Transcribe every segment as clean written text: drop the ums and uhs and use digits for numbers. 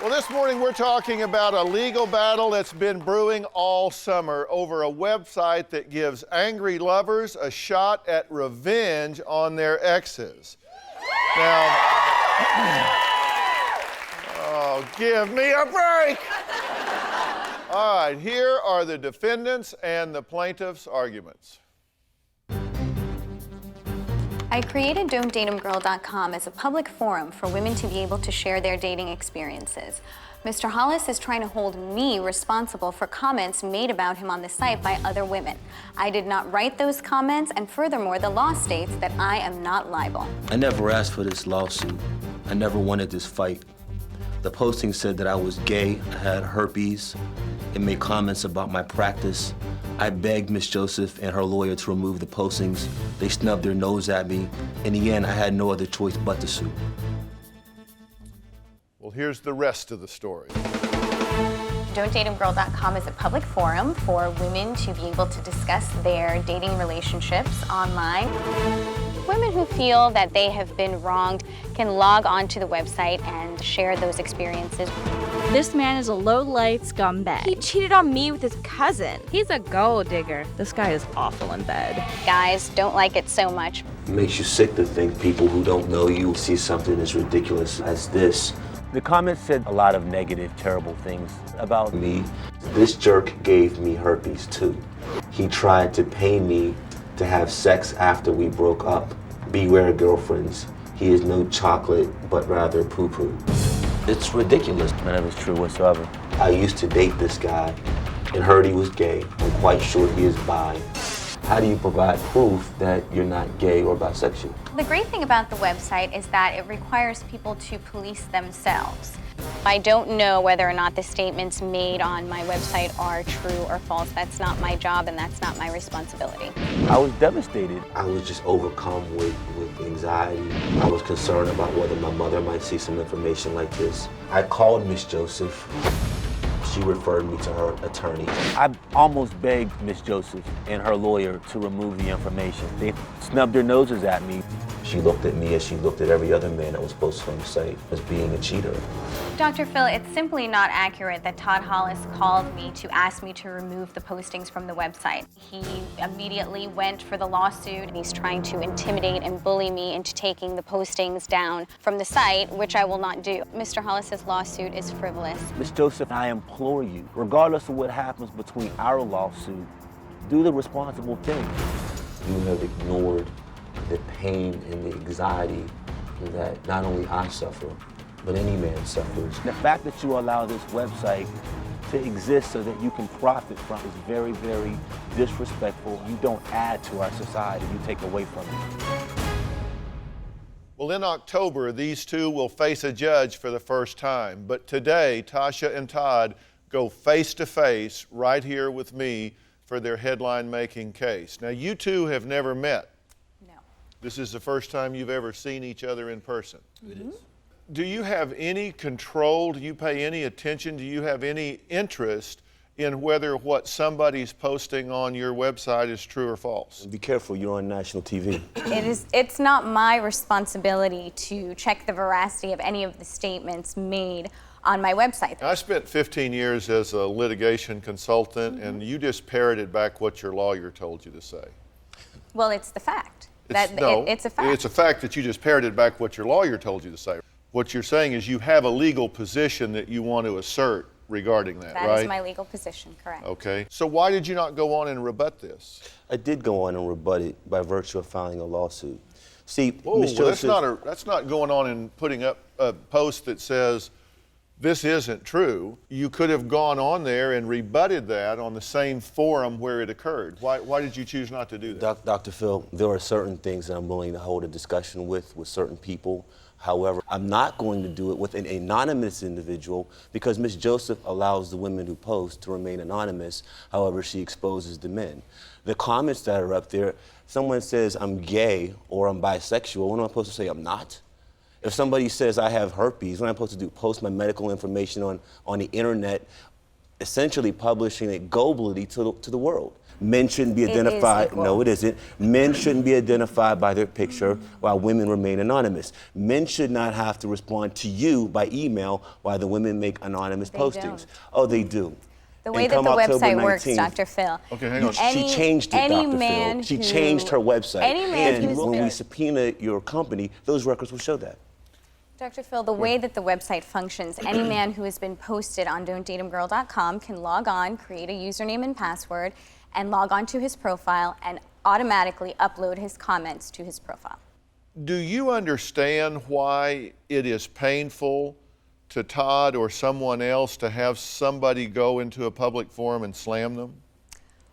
Well, this morning we're talking about a legal battle that's been brewing all summer over a website that gives angry lovers a shot at revenge on their exes. Now, oh, give me a break! All right, here are the defendants and the plaintiff's arguments. I created DontDateHimGirl.com as a public forum for women to be able to share their dating experiences. Mr. Hollis is trying to hold me responsible for comments made about him on the site by other women. I did not write those comments, and furthermore, the law states that I am not liable. I never asked for this lawsuit. I never wanted this fight. The posting said that I was gay, I had herpes. It made comments about my practice. I begged Miss Joseph and her lawyer to remove the postings. They snubbed their nose at me. In the end, I had no other choice but to sue. Well, here's the rest of the story. DontDateHimGirl.com is a public forum for women to be able to discuss their dating relationships online. Women who feel that they have been wronged can log on to the website and share those experiences. This man is a low-life scumbag. He cheated on me with his cousin. He's a gold digger. This guy is awful in bed. Guys don't like it so much. It makes you sick to think people who don't know you see something as ridiculous as this. The comments said a lot of negative, terrible things about me. This jerk gave me herpes too. He tried to pay me to have sex after we broke up. Beware girlfriends. He is no chocolate, but rather poo-poo. It's ridiculous. None of it's true whatsoever. I used to date this guy and heard he was gay. I'm quite sure he is bi. How do you provide proof that you're not gay or bisexual? The great thing about the website is that it requires people to police themselves. I don't know whether or not the statements made on my website are true or false. That's not my job and that's not my responsibility. I was devastated. I was just overcome with anxiety. I was concerned about whether my mother might see some information like this. I called Miss Joseph. She referred me to her attorney. I almost begged Miss Joseph and her lawyer to remove the information. They snubbed their noses at me. She looked at me as she looked at every other man that was posted on the site as being a cheater. DrPhil, it's simply not accurate that Todd Hollis called me to ask me to remove the postings from the website. He immediately went for the lawsuit. He's trying to intimidate and bully me into taking the postings down from the site, which I will not do. Mr. Hollis's lawsuit is frivolous. Miss Joseph, I implore you, regardless of what happens between our lawsuit, do the responsible thing. You have ignored the pain and the anxiety that not only I suffer, but any man suffers. The fact that you allow this website to exist so that you can profit from is very, very disrespectful. You don't add to our society, you take away from it. Well, in October, these two will face a judge for the first time. But today, Tasha and Todd go face to face right here with me for their headline-making case. Now, you two have never met. No. This is the first time you've ever seen each other in person. It is. Do you have any control? Do you pay any attention? Do you have any interest in whether what somebody's posting on your website is true or false? Be careful, you're on national TV. It's not my responsibility to check the veracity of any of the statements made on my website. I spent 15 years as a litigation consultant, and you just parroted back what your lawyer told you to say. Well, it's the fact. It's a fact. It's a fact that you just parroted back what your lawyer told you to say. What you're saying is you have a legal position that you want to assert regarding that, right? That is my legal position, correct. Okay. So why did you not go on and rebut this? I did go on and rebut it by virtue of filing a lawsuit. See, Whoa, Ms. Joseph, that's not going on and putting up a post that says this isn't true. You could have gone on there and rebutted that on the same forum where it occurred. Why did you choose not to do that? Dr. Phil, there are certain things that I'm willing to hold a discussion with certain people. However, I'm not going to do it with an anonymous individual because Ms. Joseph allows the women who post to remain anonymous. However, she exposes the men. The comments that are up there, someone says I'm gay or I'm bisexual, what am I supposed to say? I'm not? If somebody says I have herpes, what am I supposed to do? Post my medical information on the internet essentially publishing it globally to the world. Men shouldn't be It is identified. equal. No, it isn't. Men shouldn't be identified by their picture while women remain anonymous. Men should not have to respond to you by email while the women make anonymous postings. don't. Oh, they do. The way And that come the October website works, 19th DrPhil. Okay, hang on. she changed it, any Dr. man Phil. She who- changed her website. Any man and who's when been- we subpoena your company, those records will show that. Dr. Phil, the way that the website functions, any man who has been posted on DontDateHimGirl.com can log on, create a username and password, and log on to his profile and automatically upload his comments to his profile. Do you understand why it is painful to Todd or someone else to have somebody go into a public forum and slam them?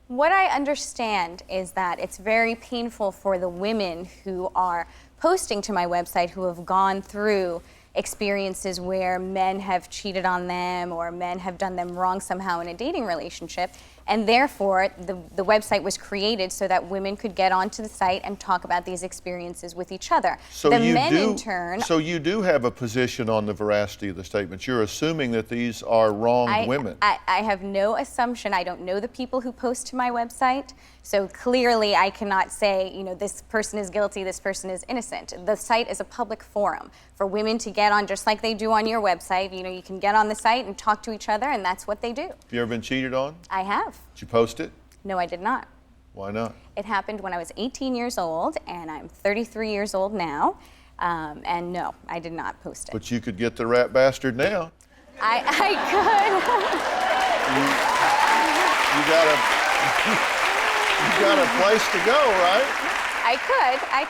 What I understand is that it's very painful for the women who are posting to my website who have gone through experiences where men have cheated on them or men have done them wrong somehow in a dating relationship. And therefore, the website was created so that women could get onto the site and talk about these experiences with each other. So the you men, do, in turn, So you do have a position on the veracity of the statements. You're assuming that these are wronged women. I have no assumption. I don't know the people who post to my website. So clearly I cannot say, you know, this person is guilty, this person is innocent. The site is a public forum for women to get on, just like they do on your website. You know, you can get on the site and talk to each other, and that's what they do. Have you ever been cheated on? I have. Did you post it? No, I did not. Why not? It happened when I was 18 years old, and I'm 33 years old now. And no, I did not post it. But you could get the rat bastard now. I You got a place to go, right? I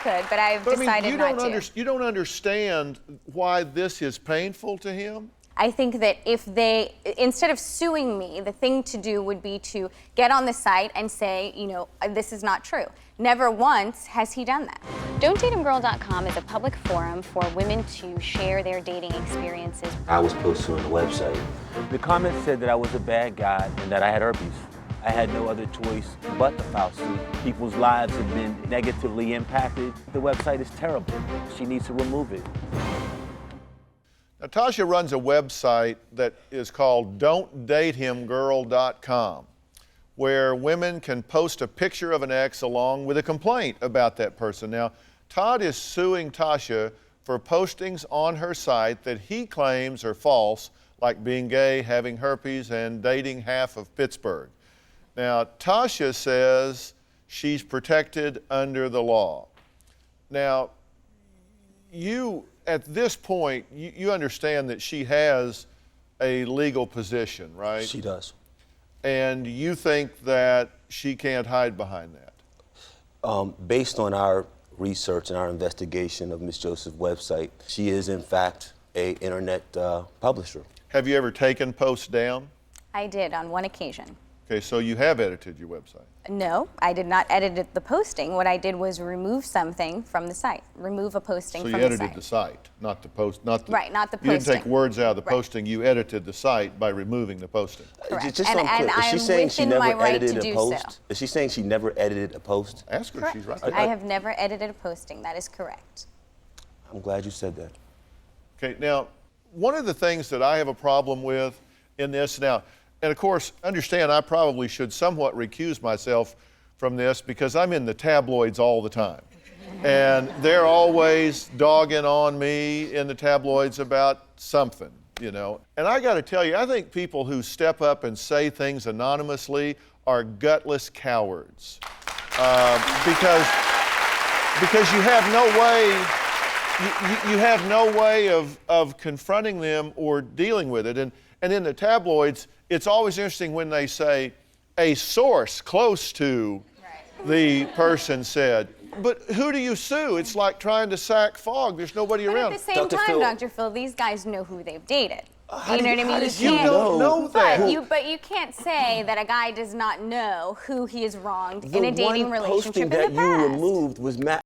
could, but I've But I decided mean, not to. you don't understand why this is painful to him? I think that if they, instead of suing me, the thing to do would be to get on the site and say, you know, this is not true. Never once has he done that. DontDateHimGirl.com is a public forum for women to share their dating experiences. I was posted on the website. The comments said that I was a bad guy and that I had herpes. I had no other choice but to file suit. People's lives have been negatively impacted. The website is terrible. She needs to remove it. Now, Tasha runs a website that is called DontDateHimGirl.com, where women can post a picture of an ex along with a complaint about that person. Now, Todd is suing Tasha for postings on her site that he claims are false, like being gay, having herpes, and dating half of Pittsburgh. Now, Tasha says she's protected under the law. Now, you, at this point, you understand that she has a legal position, right? She does. And you think that she can't hide behind that? Based on our research and our investigation of Ms. Joseph's website, she is in fact an internet publisher. Have you ever taken posts down? I did on one occasion. Okay, so you have edited your website. No, I did not edit the posting. What I did was remove something from the site, remove a posting So you from the site. edited the site, not the post, not the... Right, not the You didn't take posting. words out of the Right. posting, you edited the site by removing the posting. Correct. Just so I'm And clear, is she I'm saying she within never my right edited to a do post? so. Is she saying she never edited a post? Ask her, she's right there. I have never edited a posting. That is correct. I'm glad you said that. Okay, now, one of the things that I have a problem with in this now, and of course, understand I probably should somewhat recuse myself from this because I'm in the tabloids all the time. And they're always dogging on me in the tabloids about something, you know. And I got to tell you, I think people who step up and say things anonymously are gutless cowards. Because you have no way, you have no way of confronting them or dealing with it. And in the tabloids, it's always interesting when they say, a source close to the person said. But who do you sue? It's like trying to sack fog. There's nobody But around. at the same Dr. time, Phil- Dr. Phil, these guys know who they've dated. How You know do- what I how mean? does You he don't know that. But you can't say that a guy does not know who he has wronged in a The dating one relationship posting in that the you past. removed was Matt,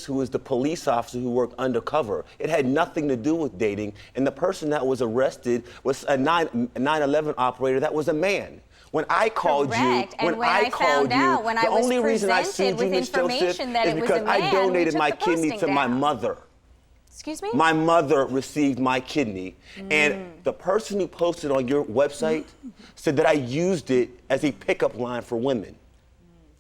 who is the police officer who worked undercover. It had nothing to do with dating, and the person that was arrested was a 9/11 operator that was a man. When I called Correct. you, And when I called found out, you, when the I was only reason I presented sued you, with Ms. Joseph, information that is it was because a I man, we donated took my the kidney posting to my down. mother. Excuse me? My mother received my kidney, and the person who posted on your website said that I used it as a pickup line for women.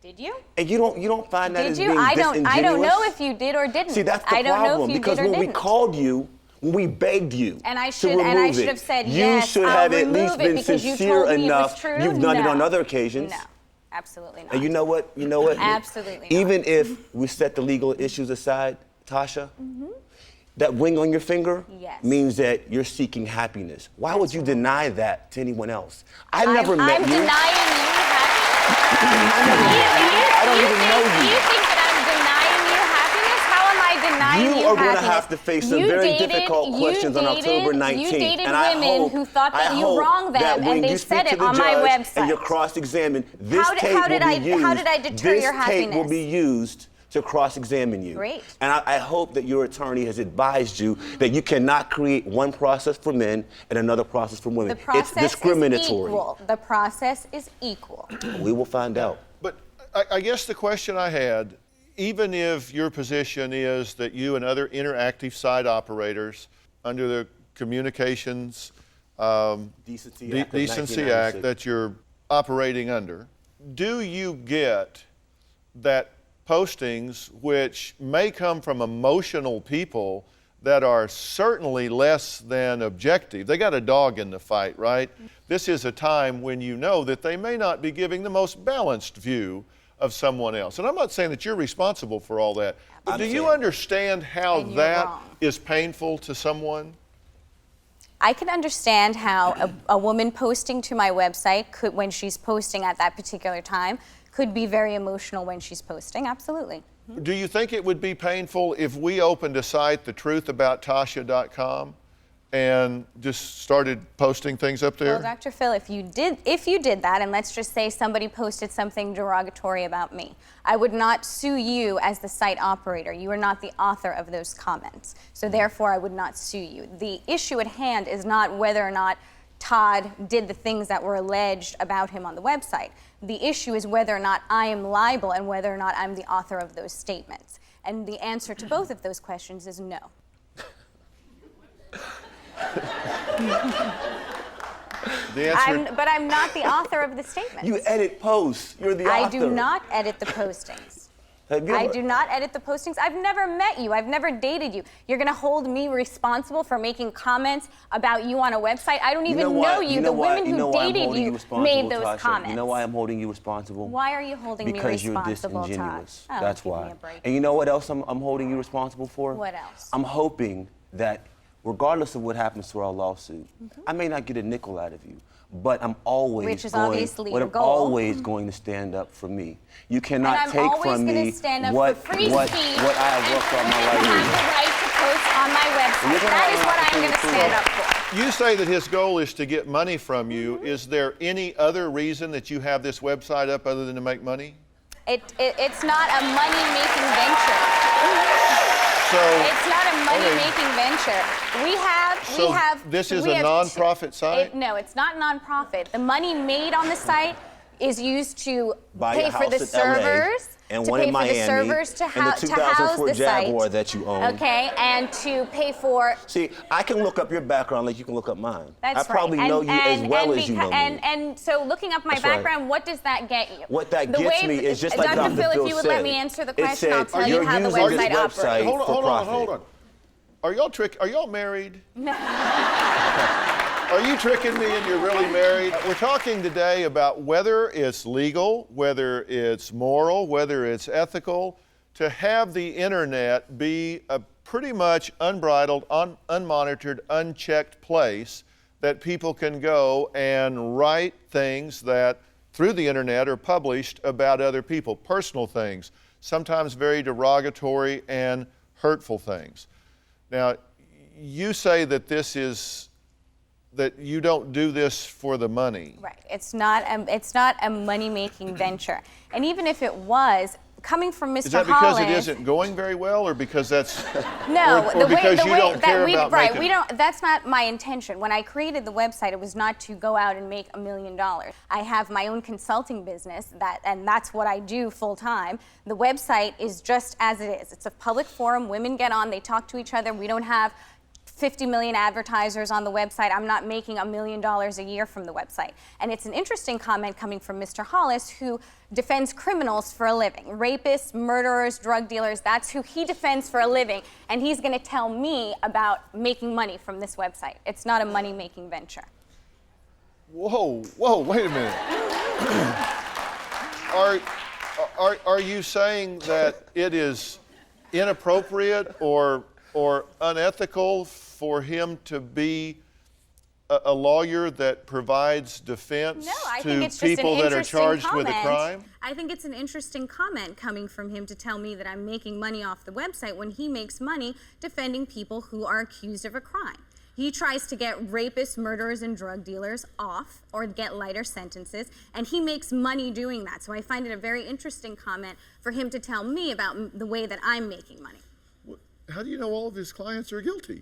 Did you? And you don't find that Did as you? being disingenuous? I don't know if you did or didn't. See, that's the I don't problem, know if you because did or when we didn't. called you, when we begged you And I to should remove have said you yes. should I'll have at remove least it been because you sincere told me it was enough. true? You've done it No. on other occasions. No, absolutely not. And you know what? You know what? Absolutely not. Even if we set the legal issues aside, Tasha, that ring on your finger Yes. means that you're seeking happiness. Why would you deny that to anyone else? I never met I'm you. denying you happiness. I don't even know Do you think that I'm denying you happiness? How am I denying you You are happiness? going to have to face some You very dated- difficult you questions on dated- October 19th. You dated and I women hope, who thought that I you hope wronged them, that and when they you said speak it to the on my judge website. and you're cross-examined, this tape how did will be used. how did I deter your This tape will happiness? be used to cross-examine you. Great. And I hope that your attorney has advised you that you cannot create one process for men and another process for women. The process It's discriminatory. is equal. The process is equal. We will find out. But I guess the question I had, even if your position is that you and other interactive site operators under the Communications Decency Act of Decency 1996. Act that you're operating under, do you get that postings which may come from emotional people that are certainly less than objective? They got a dog in the fight, right? This is a time when you know that they may not be giving the most balanced view of someone else. And I'm not saying that you're responsible for all that, but do you understand how And you're that wrong. is painful to someone? I can understand how a woman posting to my website could, when she's posting at that particular time, could be very emotional when she's posting. Absolutely. Do you think it would be painful if we opened a site, thetruthabouttasha.com, and just started posting things up there? Well, DrPhil, if you did that, and let's just say somebody posted something derogatory about me, I would not sue you as the site operator. You are not the author of those comments. So therefore, I would not sue you. The issue at hand is not whether or not Todd did the things that were alleged about him on the website. The issue is whether or not I am liable and whether or not I'm the author of those statements. And the answer to both of those questions is no. The answer, But I'm not the author of the statements. You edit posts. You're the author. I do not edit the postings. Have you I ever- do not edit the postings. I've never met you. I've never dated you. You're going to hold me responsible for making comments about you on a website? I don't even know you. The women who dated you made those Tasha? comments. You know why I'm holding you responsible? Why are you holding Because me you're responsible, Todd? disingenuous. Oh, That's give why. me a break. And you know what else I'm holding you responsible for? What else? I'm hoping that regardless of what happens to our lawsuit, I may not get a nickel out of you, but I'm always Which is going, obviously but your I'm goal. always going to stand up for me. You cannot And I'm take always from gonna me stand up what, for free what, speech what I have worked all my and life have to the right to post on my website. You're gonna That have is an what I'm going to opportunity to stand prove up for. you say that his goal is to get money from you. Is there any other reason that you have this website up other than to make money? It's not a money-making venture. So, It's not a money-making venture. this is a non-profit site? No, it's not non-profit. The money made on the site is used to Buy pay a for the house in LA servers, and to one pay in for the Miami, servers to, and the to house 2004 the site. Jaguar that you own. Okay, and to pay for. See, I can look up your background like you can look up mine. That's I probably right. know you as well as you know me. And so looking up my That's right. background, what does that get you? What that The gets way me is just like Dr. Dr. Phil, Phil if you would said. let me answer the It question, said, I'll tell you're you how the using this website website operates. hold on, for hold on, profit. hold on. Are y'all married? Are you tricking me and you're really married? We're talking today about whether it's legal, whether it's moral, whether it's ethical to have the internet be a pretty much unbridled, unmonitored, unchecked place that people can go and write things that through the internet are published about other people, personal things, sometimes very derogatory and hurtful things. Now, you say that that you don't do this for the money. Right. It's not a money-making venture. And even if it was, coming from Mr. Is that because it Hollis, isn't going very well, or because that's no, or because you don't care we about right, making we don't. That's not my intention. When I created the website, it was not to go out and make $1 million. I have my own consulting business, and that's what I do full time. The website is just as it is. It's a public forum. Women get on, they talk to each other. We don't have 50 million advertisers on the website. I'm not making $1 million a year from the website. And it's an interesting comment coming from Mr. Hollis, who defends criminals for a living. Rapists, murderers, drug dealers, that's who he defends for a living. And he's gonna tell me about making money from this website. It's not a money-making venture. Whoa, wait a minute. Are you saying that it is inappropriate or unethical for him to be a lawyer that provides defense to people that are charged with a crime? I think it's an interesting comment coming from him to tell me that I'm making money off the website when he makes money defending people who are accused of a crime. He tries to get rapists, murderers, and drug dealers off or get lighter sentences, and he makes money doing that. So I find it a very interesting comment for him to tell me about the way that I'm making money. How do you know all of his clients are guilty?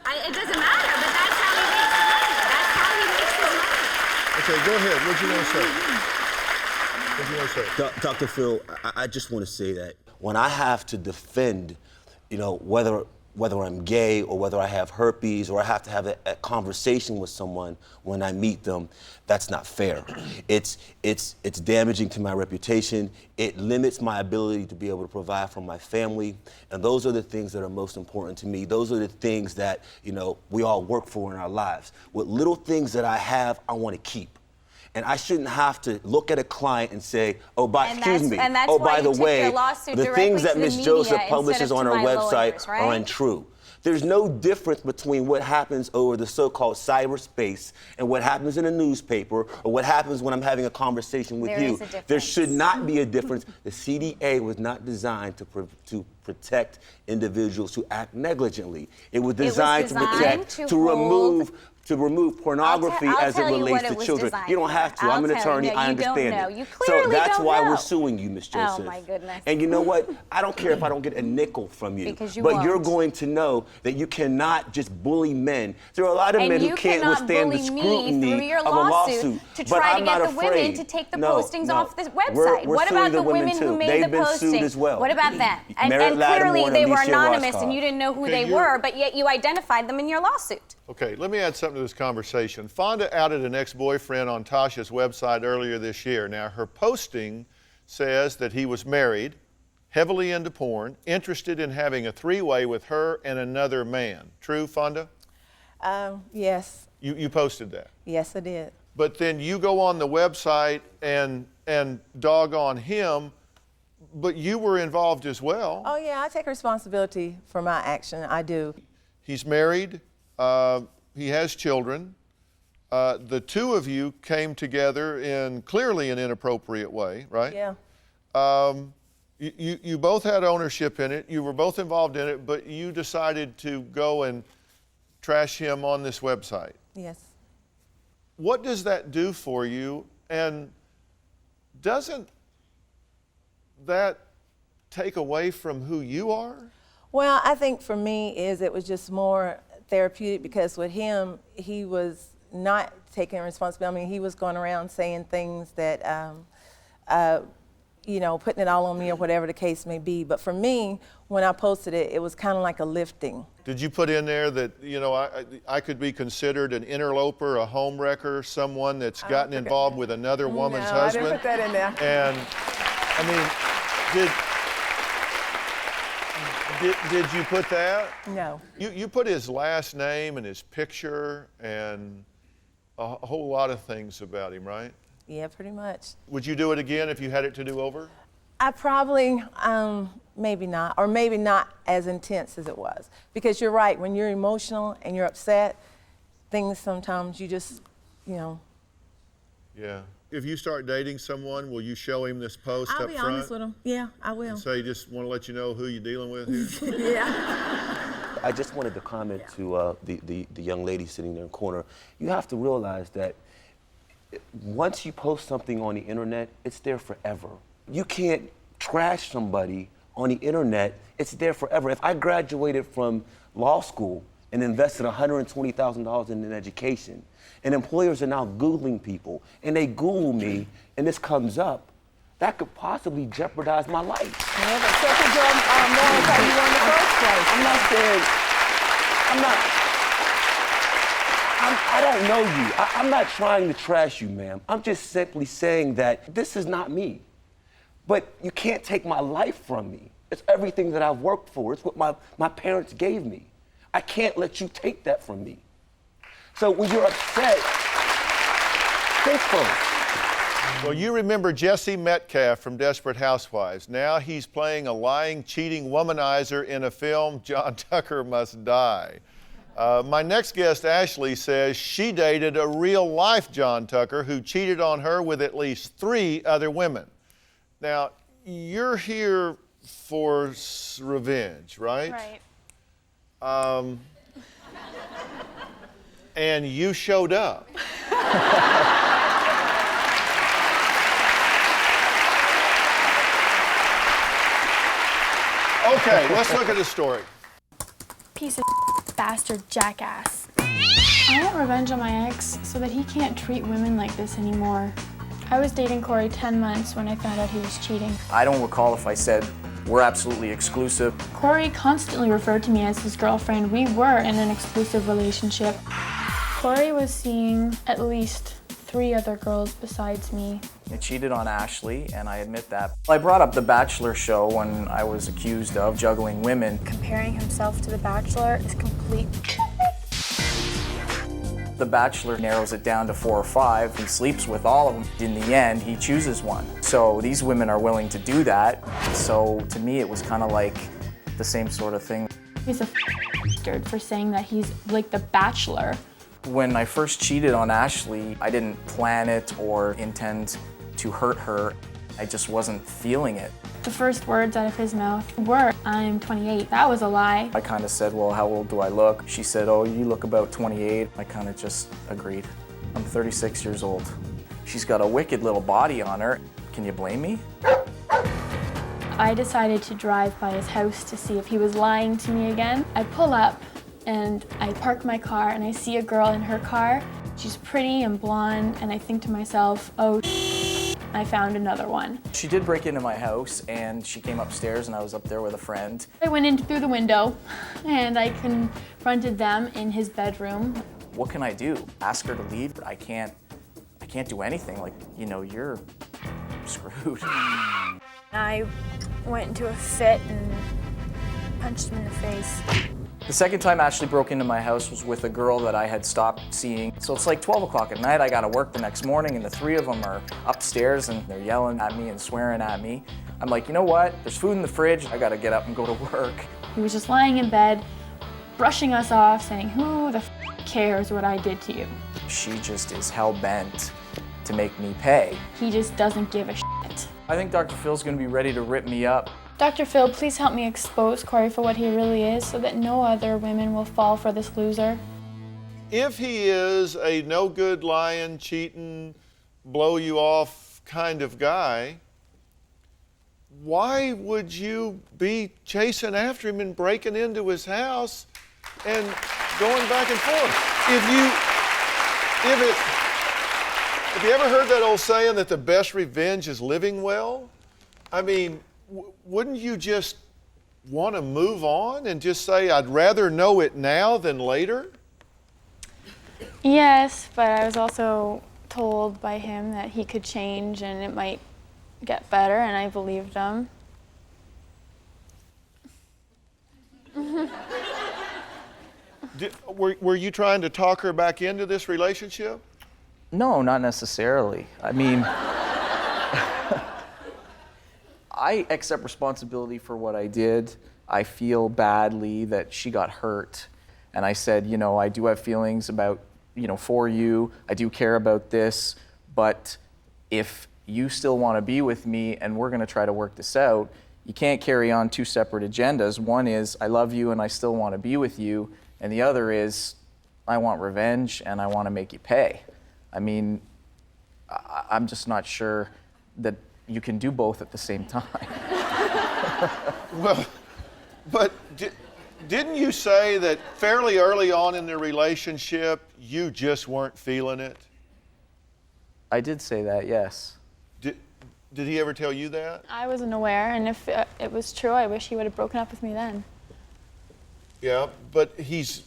It doesn't matter, but that's how he makes the money. That's how he makes the money. Okay, go ahead. What do you want to say? Dr. Phil, I just want to say that when I have to defend, whether I'm gay or whether I have herpes or I have to have a conversation with someone when I meet them, that's not fair. It's damaging to my reputation. It limits my ability to be able to provide for my family. And those are the things that are most important to me. Those are the things that, we all work for in our lives. What little things that I have, I want to keep. And I shouldn't have to look at a client and say, oh, by the way, the things that Ms. Joseph publishes on her website are untrue. There's no difference between what happens over the so-called cyberspace and what happens in a newspaper or what happens when I'm having a conversation with you. There should not be a difference. The CDA was not designed to protect individuals who act negligently. It was designed to remove pornography as it relates to children. You don't have to. I'm an attorney. I understand it. So that's why we're suing you, Ms. Joseph. Oh, my goodness. And you know what? I don't care if I don't get a nickel from you. Because you but won't. You're going to know that you cannot just bully men. There are a lot of men who can't withstand the scrutiny of a lawsuit. To try to get the women to take the postings off the website. What about the women who made the posting? Sued as well. What about them? And clearly they were anonymous and you didn't know who they were, but yet you identified them in your lawsuit. Okay, let me add something to this conversation. Fonda outed an ex-boyfriend on Tasha's website earlier this year. Now, her posting says that he was married, heavily into porn, interested in having a three-way with her and another man. True, Fonda? Yes. You posted that? Yes, I did. But then you go on the website and dog on him, but you were involved as well. Oh, yeah, I take responsibility for my action. I do. He's married. He has children. The two of you came together in clearly an inappropriate way, right? Yeah. You both had ownership in it. You were both involved in it, but you decided to go and trash him on this website. Yes. What does that do for you? And doesn't that take away from who you are? Well, I think for me it was just more therapeutic because with him, he was not taking responsibility. I mean, he was going around saying things that, putting it all on me or whatever the case may be. But for me, when I posted it, it was kind of like a lifting. Did you put in there that, I could be considered an interloper, a home wrecker, someone that's gotten involved with another woman's husband? I didn't put that in there. And, I mean, Did you put that? No. You put his last name and his picture and a whole lot of things about him, right? Yeah, pretty much. Would you do it again if you had it to do over? I probably, maybe not, or maybe not as intense as it was. Because you're right, when you're emotional and you're upset, things sometimes you just, Yeah. If you start dating someone, will you show him this post up front? I'll be honest with him. Yeah, I will. And say, just want to let you know who you're dealing with here? Yeah. I just wanted to comment to the young lady sitting there in the corner. You have to realize that once you post something on the internet, it's there forever. You can't trash somebody on the internet, it's there forever. If I graduated from law school and invested $120,000 in an education, and employers are now Googling people, and they Google me, and this comes up, that could possibly jeopardize my life. Yeah, but so could your morals how you were in the first place. I'm not saying, I don't know you. I'm not trying to trash you, ma'am. I'm just simply saying that this is not me. But you can't take my life from me. It's everything that I've worked for. It's what my parents gave me. I can't let you take that from me. So when you're upset, think first. Well, you remember Jesse Metcalf from Desperate Housewives. Now he's playing a lying, cheating womanizer in a film, John Tucker Must Die. My next guest, Ashley, says she dated a real-life John Tucker who cheated on her with at least 3 other women. Now, you're here for revenge, right? Right. And you showed up. Okay, let's look at the story. Piece of bastard jackass. I want revenge on my ex so that he can't treat women like this anymore. I was dating Corey 10 months when I found out he was cheating. I don't recall if I said we're absolutely exclusive. Corey constantly referred to me as his girlfriend. We were in an exclusive relationship. Corey was seeing at least 3 other girls besides me. I cheated on Ashley, and I admit that. I brought up The Bachelor show when I was accused of juggling women. Comparing himself to The Bachelor is complete. The Bachelor narrows it down to 4 or 5. He sleeps with all of them. In the end, he chooses one. So these women are willing to do that. So to me, it was kind of like the same sort of thing. He's a bastard for saying that he's like The Bachelor. When I first cheated on Ashley, I didn't plan it or intend to hurt her. I just wasn't feeling it. The first words out of his mouth were, "I'm 28." That was a lie. I kind of said, well, how old do I look? She said, oh, you look about 28. I kind of just agreed. I'm 36 years old. She's got a wicked little body on her. Can you blame me? I decided to drive by his house to see if he was lying to me again. I pull up and I park my car and I see a girl in her car. She's pretty and blonde, and I think to myself, oh, I found another one. She did break into my house, and she came upstairs, and I was up there with a friend. I went in through the window and I confronted them in his bedroom. What can I do? Ask her to leave? I can't do anything. Like, you know, you're screwed. I went into a fit and punched him in the face. The second time Ashley broke into my house was with a girl that I had stopped seeing. So it's like 12 o'clock at night, I gotta work the next morning, and the 3 of them are upstairs and they're yelling at me and swearing at me. I'm like, you know what? There's food in the fridge, I gotta get up and go to work. He was just lying in bed, brushing us off, saying, who the cares what I did to you? She just is hell-bent to make me pay. He just doesn't give a shit. I think DrPhil's gonna be ready to rip me up. Dr. Phil, please help me expose Corey for what he really is so that no other women will fall for this loser. If he is a no-good, lying, cheating, blow you off kind of guy, why would you be chasing after him and breaking into his house and going back and forth? Have you ever heard that old saying that the best revenge is living well? I mean, wouldn't you just want to move on and just say, I'd rather know it now than later? Yes, but I was also told by him that he could change and it might get better, and I believed him. Were you trying to talk her back into this relationship? No, not necessarily. I mean, I accept responsibility for what I did. I feel badly that she got hurt. And I said, you know, I do have feelings about, you know, for you. I do care about this. But if you still want to be with me and we're going to try to work this out, you can't carry on 2 separate agendas. One is, I love you and I still want to be with you. And the other is, I want revenge and I want to make you pay. I mean, I'm just not sure that you can do both at the same time. Well, but didn't you say that fairly early on in the relationship, you just weren't feeling it? I did say that, yes. Did he ever tell you that? I wasn't aware, and if it was true, I wish he would have broken up with me then. Yeah, but he's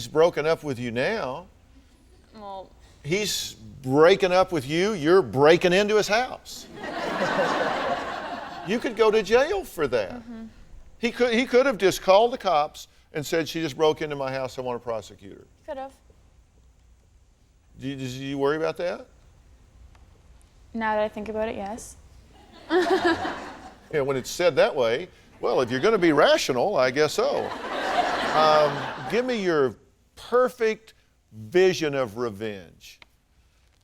broken up with you now. Well, He's breaking up with you. You're breaking into his house. You could go to jail for that. mm-hmm. He could have just called the cops and said, she just broke into my house, I want to prosecute her. Could have. Did you worry about that? Now that I think about it, yes. Yeah, when it's said that way, well, if you're going to be rational, I guess so. Give me your perfect vision of revenge.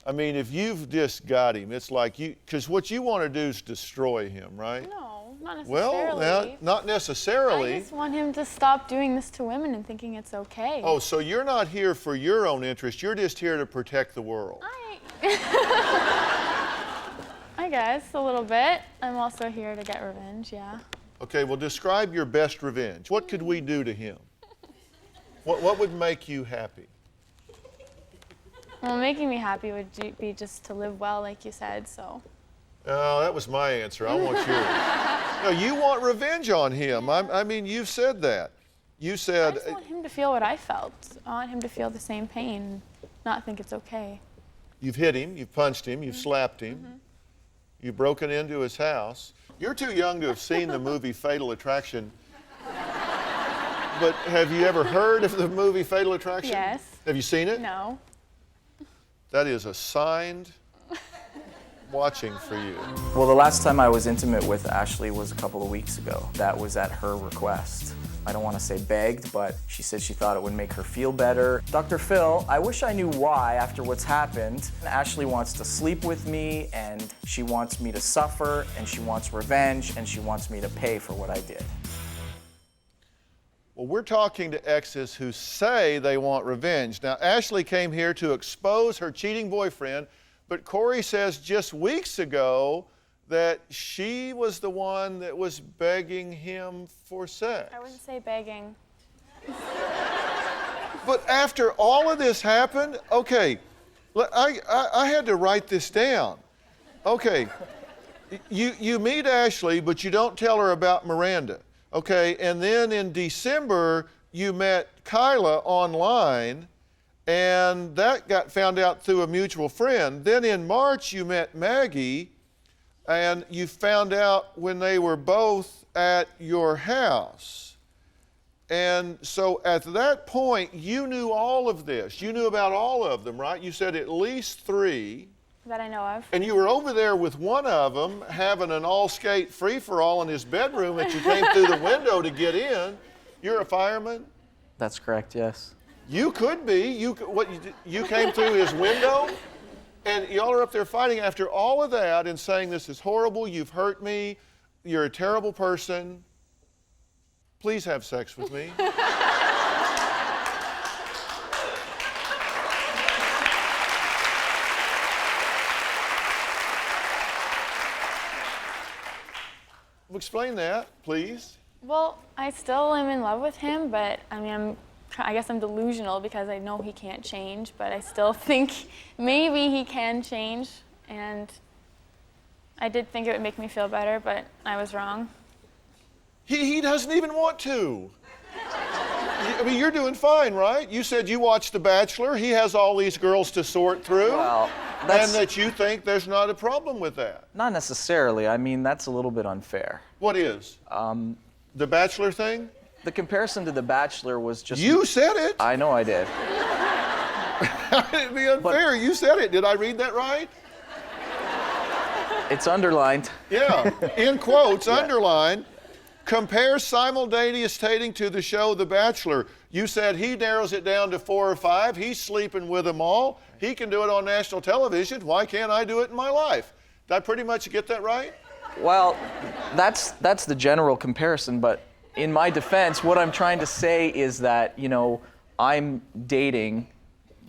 I mean, if you've just got him, it's like because what you want to do is destroy him, right? No, not necessarily. Well, not necessarily. I just want him to stop doing this to women and thinking it's okay. Oh, so you're not here for your own interest. You're just here to protect the world. I guess a little bit. I'm also here to get revenge, yeah. Okay, well, describe your best revenge. What could we do to him? What would make you happy? Well, making me happy would be just to live well, like you said, so. Oh, that was my answer. I want yours. No, you want revenge on him. I mean, you've said that. You said. I just want him to feel what I felt. I want him to feel the same pain, not think it's okay. You've hit him, you've punched him, you've slapped him, you've broken into his house. You're too young to have seen the movie Fatal Attraction. But have you ever heard of the movie Fatal Attraction? Yes. Have you seen it? No. That is assigned watching for you. Well, the last time I was intimate with Ashley was a couple of weeks ago. That was at her request. I don't want to say begged, but she said she thought it would make her feel better. DrPhil, I wish I knew why after what's happened. Ashley wants to sleep with me, and she wants me to suffer, and she wants revenge, and she wants me to pay for what I did. Well, we're talking to exes who say they want revenge. Now, Ashley came here to expose her cheating boyfriend, but Corey says just weeks ago that she was the one that was begging him for sex. I wouldn't say begging. But after all of this happened, okay, I had to write this down. Okay, you meet Ashley, but you don't tell her about Miranda. Okay, and then in December, you met Kyla online, and that got found out through a mutual friend. Then in March, you met Maggie, and you found out when they were both at your house. And so at that point, you knew all of this. You knew about all of them, right? You said at least 3. That I know of. And you were over there with one of them having an all-skate free-for-all in his bedroom that you came through the window to get in. You're a fireman? That's correct, yes. You could be. You came through his window? And y'all are up there fighting after all of that and saying, this is horrible, you've hurt me, you're a terrible person. Please have sex with me. Explain that, please. Well, I still am in love with him, but I mean, I guess I'm delusional because I know he can't change, but I still think maybe he can change. And I did think it would make me feel better, but I was wrong. He doesn't even want to. I mean, you're doing fine, right? You said you watched The Bachelor. He has all these girls to sort through. Well, and that you think there's not a problem with that. Not necessarily. I mean, that's a little bit unfair. What is? The Bachelor thing? The comparison to The Bachelor was just... You said it. I know I did. It'd be unfair. You said it. Did I read that right? It's underlined. Yeah, in quotes, underlined. Compare simultaneous dating to the show The Bachelor. You said he narrows it down to 4 or 5. He's sleeping with them all. He can do it on national television. Why can't I do it in my life? Did I pretty much get that right? Well, that's the general comparison, but in my defense, what I'm trying to say is that, you know, I'm dating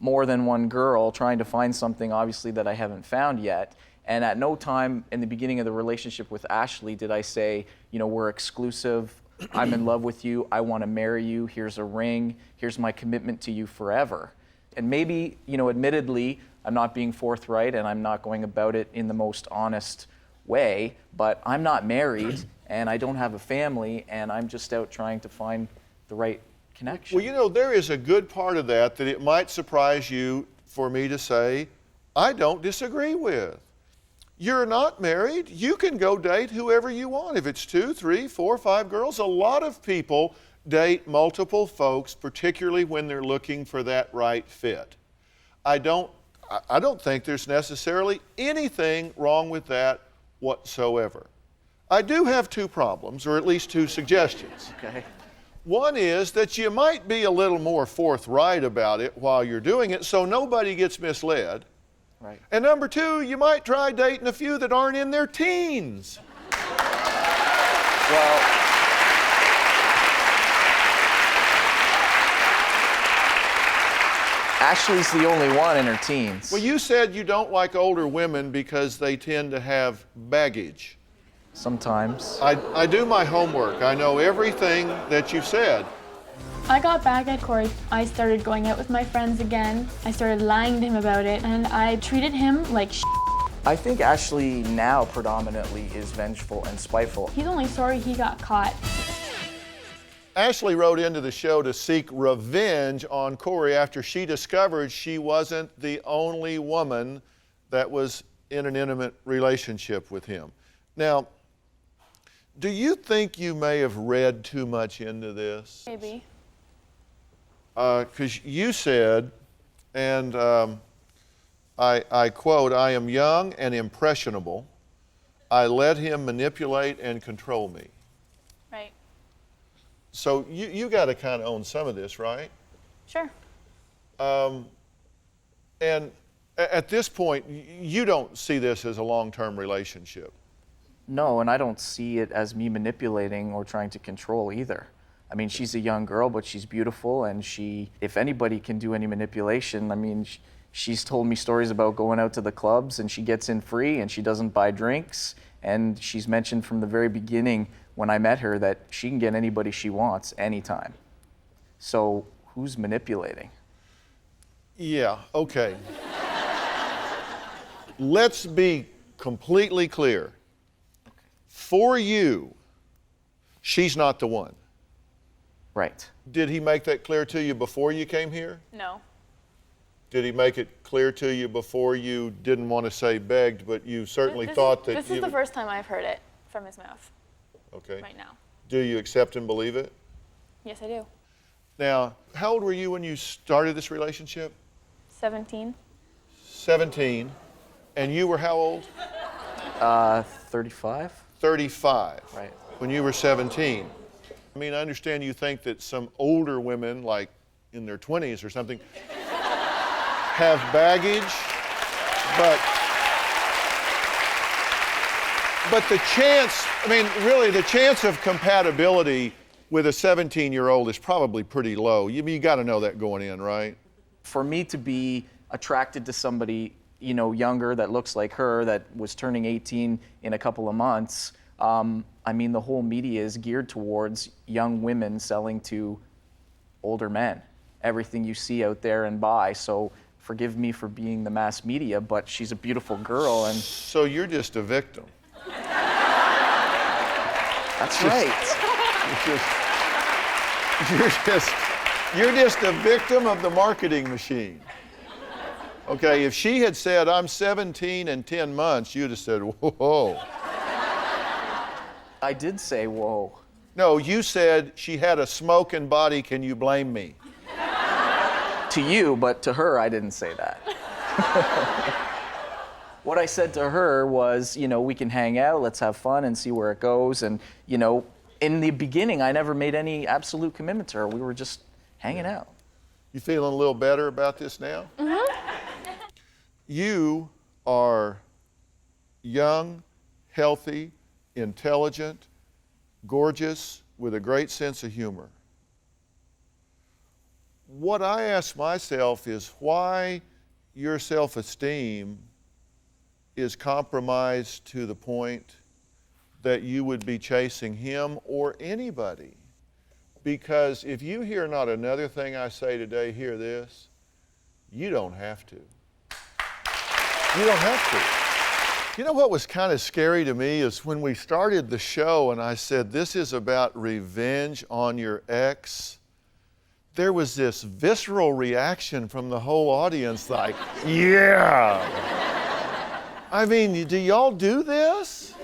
more than one girl, trying to find something, obviously, that I haven't found yet. And at no time in the beginning of the relationship with Ashley did I say, you know, we're exclusive, I'm in love with you, I want to marry you, here's a ring, here's my commitment to you forever. And maybe, you know, admittedly, I'm not being forthright and I'm not going about it in the most honest way, but I'm not married and I don't have a family and I'm just out trying to find the right connection. Well, you know, there is a good part of that it might surprise you for me to say, I don't disagree with. You're not married. You can go date whoever you want. If it's 2, 3, 4, 5 girls, a lot of people date multiple folks, particularly when they're looking for that right fit. I don't think there's necessarily anything wrong with that whatsoever. I do have 2 problems, or at least 2 suggestions. Okay. One is that you might be a little more forthright about it while you're doing it so nobody gets misled. Right. And number 2, you might try dating a few that aren't in their teens. Well, Ashley's the only one in her teens. Well, you said you don't like older women because they tend to have baggage. Sometimes. I do my homework. I know everything that you've said. I got back at Corey. I started going out with my friends again. I started lying to him about it, and I treated him like shit. I think Ashley now predominantly is vengeful and spiteful. He's only sorry he got caught. Ashley wrote into the show to seek revenge on Corey after she discovered she wasn't the only woman that was in an intimate relationship with him. Now, do you think you may have read too much into this? Maybe. Because you said, and I quote, I am young and impressionable. I let him manipulate and control me. Right. So you got to kind of own some of this, right? Sure. And at this point, you don't see this as a long-term relationship. No, and I don't see it as me manipulating or trying to control either. I mean, she's a young girl, but she's beautiful, and if anybody can do any manipulation, I mean, she's told me stories about going out to the clubs, and she gets in free, and she doesn't buy drinks, and she's mentioned from the very beginning when I met her that she can get anybody she wants anytime. So who's manipulating? Yeah, okay. Let's be completely clear. For you, she's not the one. Right. Did he make that clear to you before you came here? No. Did he make it clear to you before you didn't want to say begged, but you certainly thought that This is the first time I've heard it from his mouth. Okay. Right now. Do you accept and believe it? Yes, I do. Now, how old were you when you started this relationship? 17. 17. And you were how old? 35? 35. Right. When you were 17. I mean, I understand you think that some older women, like in their 20s or something, have baggage, but the chance, I mean, really, the chance of compatibility with a 17-year-old is probably pretty low. You got to know that going in, right? For me to be attracted to somebody, you know, younger that looks like her, that was turning 18 in a couple of months, I mean, the whole media is geared towards young women selling to older men. Everything you see out there and buy. So forgive me for being the mass media, but she's a beautiful girl, and So you're just a victim. that's right. You're just a victim of the marketing machine. Okay, if she had said, I'm 17 and 10 months, you'd have said, whoa. I did say, whoa. No, you said she had a smoking body, can you blame me? To you, but to her, I didn't say that. What I said to her was, you know, we can hang out, let's have fun and see where it goes. And, you know, in the beginning, I never made any absolute commitment to her. We were just hanging out. You feeling a little better about this now? Mm-hmm. You are young, healthy, intelligent, gorgeous, with a great sense of humor. What I ask myself is why your self-esteem is compromised to the point that you would be chasing him or anybody. Because if you hear not another thing I say today, hear this, you don't have to. You don't have to. You know what was kind of scary to me is when we started the show and I said, this is about revenge on your ex, there was this visceral reaction from the whole audience like, yeah. I mean, do y'all do this?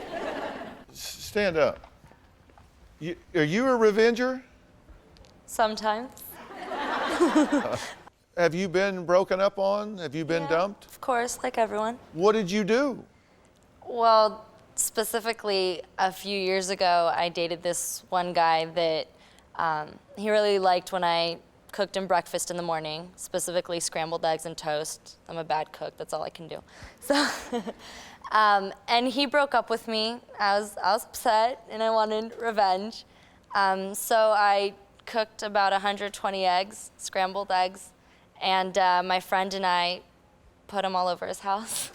Stand up. Are you a revenger? Sometimes. Have you been broken up on? Have you been dumped? Of course, like everyone. What did you do? Well, specifically, a few years ago, I dated this one guy that he really liked when I cooked him breakfast in the morning, specifically scrambled eggs and toast. I'm a bad cook, that's all I can do. So, and he broke up with me. I was upset and I wanted revenge. So I cooked about 120 eggs, scrambled eggs, and my friend and I put them all over his house.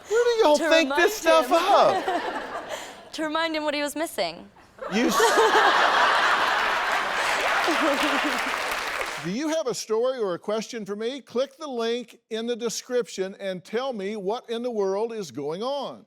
Where do y'all think this stuff up? To remind him what he was missing. Do you have a story or a question for me? Click the link in the description and tell me what in the world is going on.